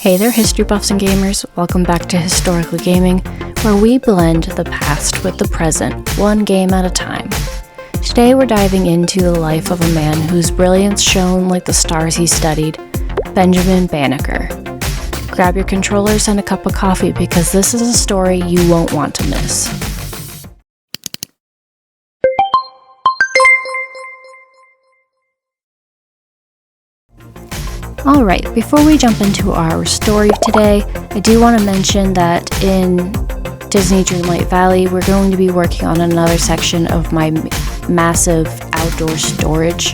Hey there, history buffs and gamers. Welcome back to Historically Gaming, where we blend the past with the present, one game at a time. Today we're diving into the life of a man whose brilliance shone like the stars he studied, Benjamin Banneker. Grab your controllers and a cup of coffee because this is a story you won't want to miss. Alright, before we jump into our story today, I do want to mention that in Disney Dreamlight Valley, we're going to be working on another section of my massive outdoor storage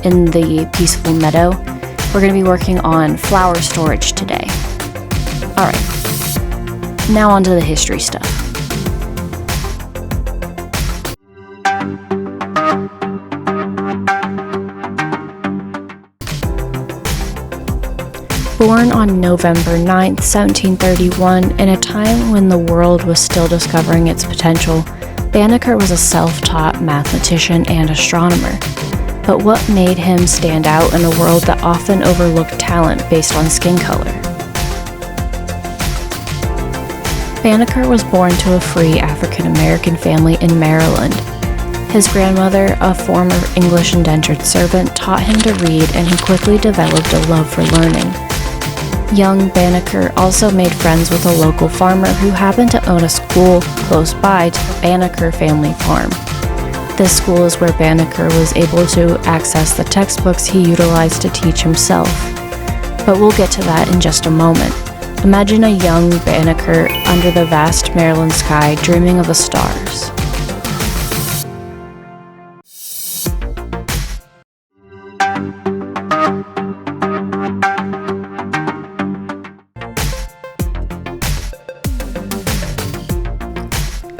in the peaceful meadow. We're going to be working on flower storage today. Alright, now on to the history stuff. Born on November 9, 1731, in a time when the world was still discovering its potential, Banneker was a self-taught mathematician and astronomer. But what made him stand out in a world that often overlooked talent based on skin color? Banneker was born to a free African-American family in Maryland. His grandmother, a former English indentured servant, taught him to read, and he quickly developed a love for learning. Young Banneker also made friends with a local farmer who happened to own a school close by to the Banneker family farm. This school is where Banneker was able to access the textbooks he utilized to teach himself. But we'll get to that in just a moment. Imagine a young Banneker under the vast Maryland sky dreaming of the stars.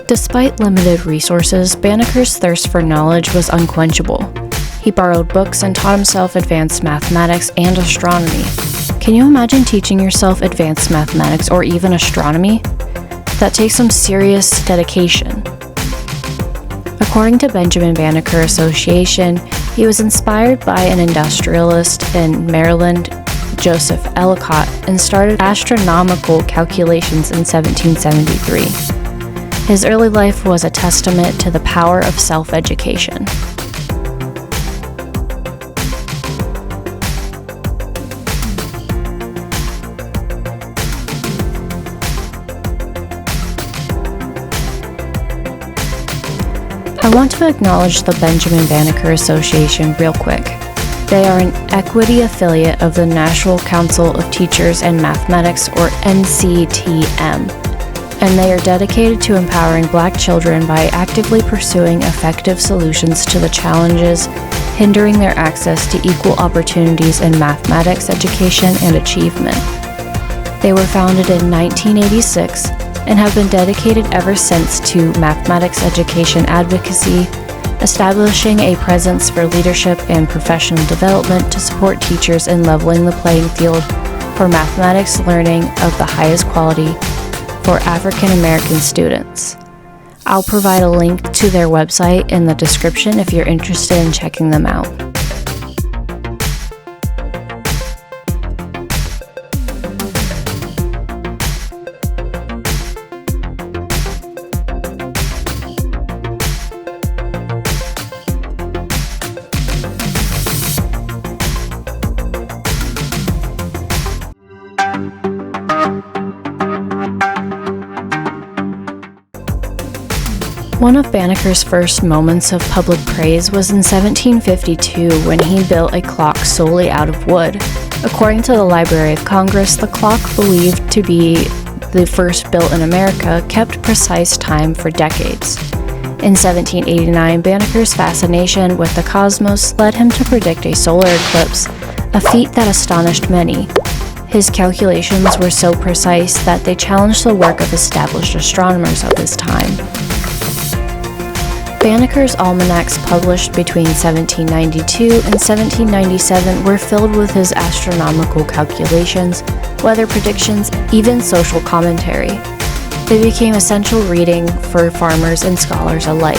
Despite limited resources, Banneker's thirst for knowledge was unquenchable. He borrowed books and taught himself advanced mathematics and astronomy. Can you imagine teaching yourself advanced mathematics or even astronomy? That takes some serious dedication. According to Benjamin Banneker Association, he was inspired by an industrialist in Maryland, Joseph Ellicott, and started astronomical calculations in 1773. His early life was a testament to the power of self-education. I want to acknowledge the Benjamin Banneker Association real quick. They are an equity affiliate of the National Council of Teachers and Mathematics, or NCTM. And they are dedicated to empowering Black children by actively pursuing effective solutions to the challenges hindering their access to equal opportunities in mathematics education and achievement. They were founded in 1986 and have been dedicated ever since to mathematics education advocacy, establishing a presence for leadership and professional development to support teachers in leveling the playing field for mathematics learning of the highest quality for African American students. I'll provide a link to their website in the description if you're interested in checking them out. One of Banneker's first moments of public praise was in 1752 when he built a clock solely out of wood. According to the Library of Congress, the clock, believed to be the first built in America, kept precise time for decades. In 1789, Banneker's fascination with the cosmos led him to predict a solar eclipse, a feat that astonished many. His calculations were so precise that they challenged the work of established astronomers of his time. Banneker's almanacs, published between 1792 and 1797, were filled with his astronomical calculations, weather predictions, even social commentary. They became essential reading for farmers and scholars alike.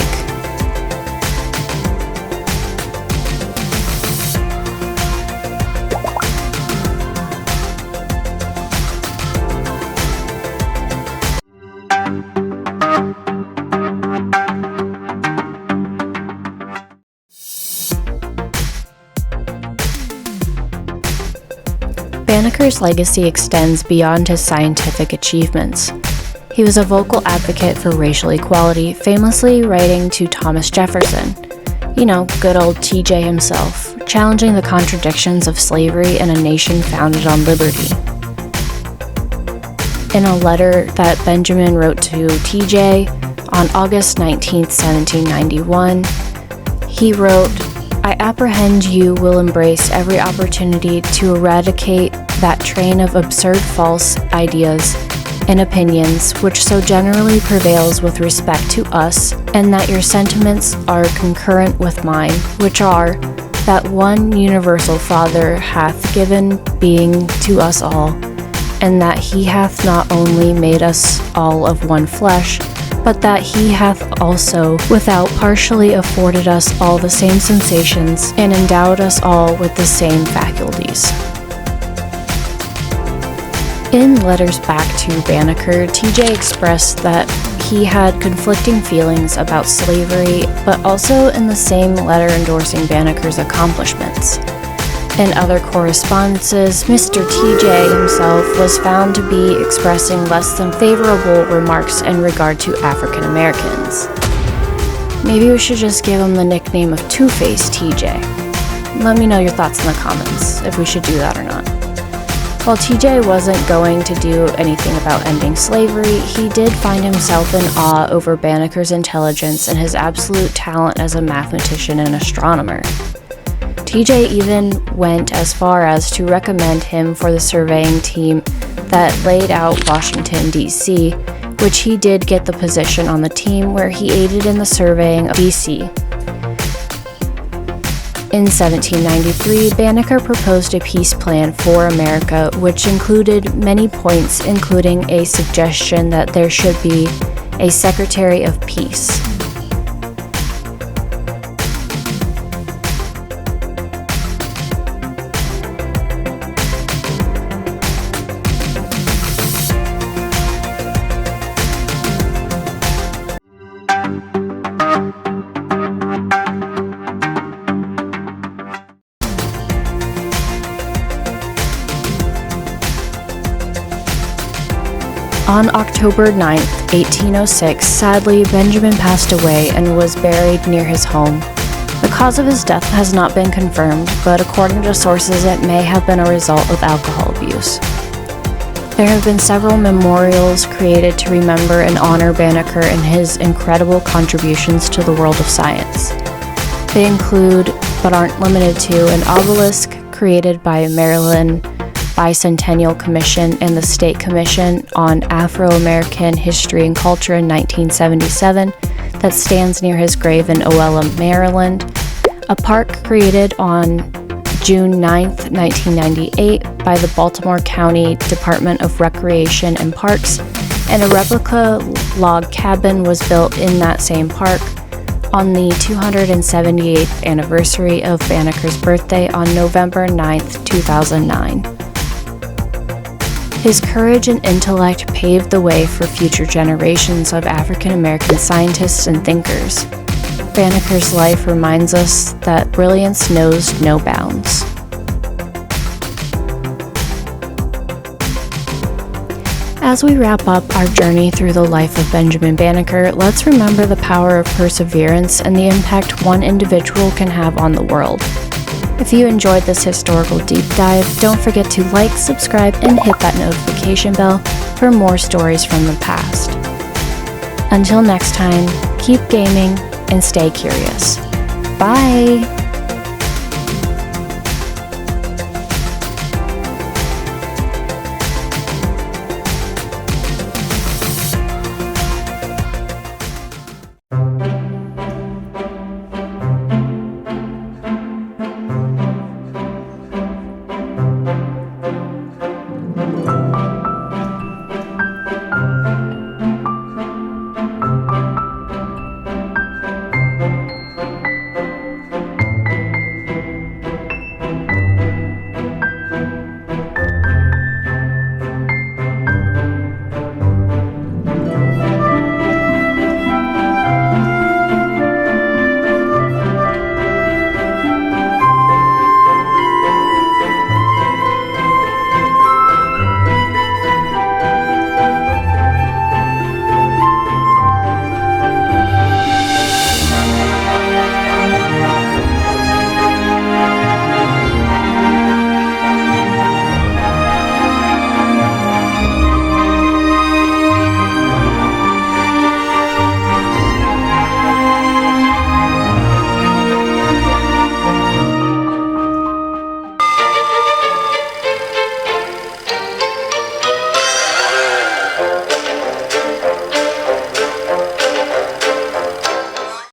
Banneker's legacy extends beyond his scientific achievements. He was a vocal advocate for racial equality, famously writing to Thomas Jefferson, good old TJ himself, challenging the contradictions of slavery in a nation founded on liberty. In a letter that Benjamin wrote to TJ on August 19, 1791, he wrote, "I apprehend you will embrace every opportunity to eradicate that train of absurd false ideas and opinions which so generally prevails with respect to us, and that your sentiments are concurrent with mine, which are, that one universal Father hath given being to us all, and that he hath not only made us all of one flesh, but that he hath also without partially afforded us all the same sensations, and endowed us all with the same faculties." In letters back to Banneker, TJ expressed that he had conflicting feelings about slavery, but also in the same letter endorsing Banneker's accomplishments. In other correspondences, Mr. TJ himself was found to be expressing less than favorable remarks in regard to African Americans. Maybe we should just give him the nickname of Two-Face TJ. Let me know your thoughts in the comments if we should do that or not. While TJ wasn't going to do anything about ending slavery, he did find himself in awe over Banneker's intelligence and his absolute talent as a mathematician and astronomer. TJ even went as far as to recommend him for the surveying team that laid out Washington, D.C., which he did get the position on the team where he aided in the surveying of D.C. In 1793, Banneker proposed a peace plan for America, which included many points, including a suggestion that there should be a Secretary of Peace. On October 9, 1806, sadly, Benjamin passed away and was buried near his home. The cause of his death has not been confirmed, but according to sources, it may have been a result of alcohol abuse. There have been several memorials created to remember and honor Banneker and his incredible contributions to the world of science. They include, but aren't limited to, an obelisk created by Maryland Bicentennial Commission and the State Commission on Afro-American History and Culture in 1977 that stands near his grave in Oella, Maryland, a park created on June 9, 1998 by the Baltimore County Department of Recreation and Parks, and a replica log cabin was built in that same park on the 278th anniversary of Banneker's birthday on November 9, 2009. His courage and intellect paved the way for future generations of African American scientists and thinkers. Banneker's life reminds us that brilliance knows no bounds. As we wrap up our journey through the life of Benjamin Banneker, let's remember the power of perseverance and the impact one individual can have on the world. If you enjoyed this historical deep dive, don't forget to like, subscribe, and hit that notification bell for more stories from the past. Until next time, keep gaming and stay curious. Bye!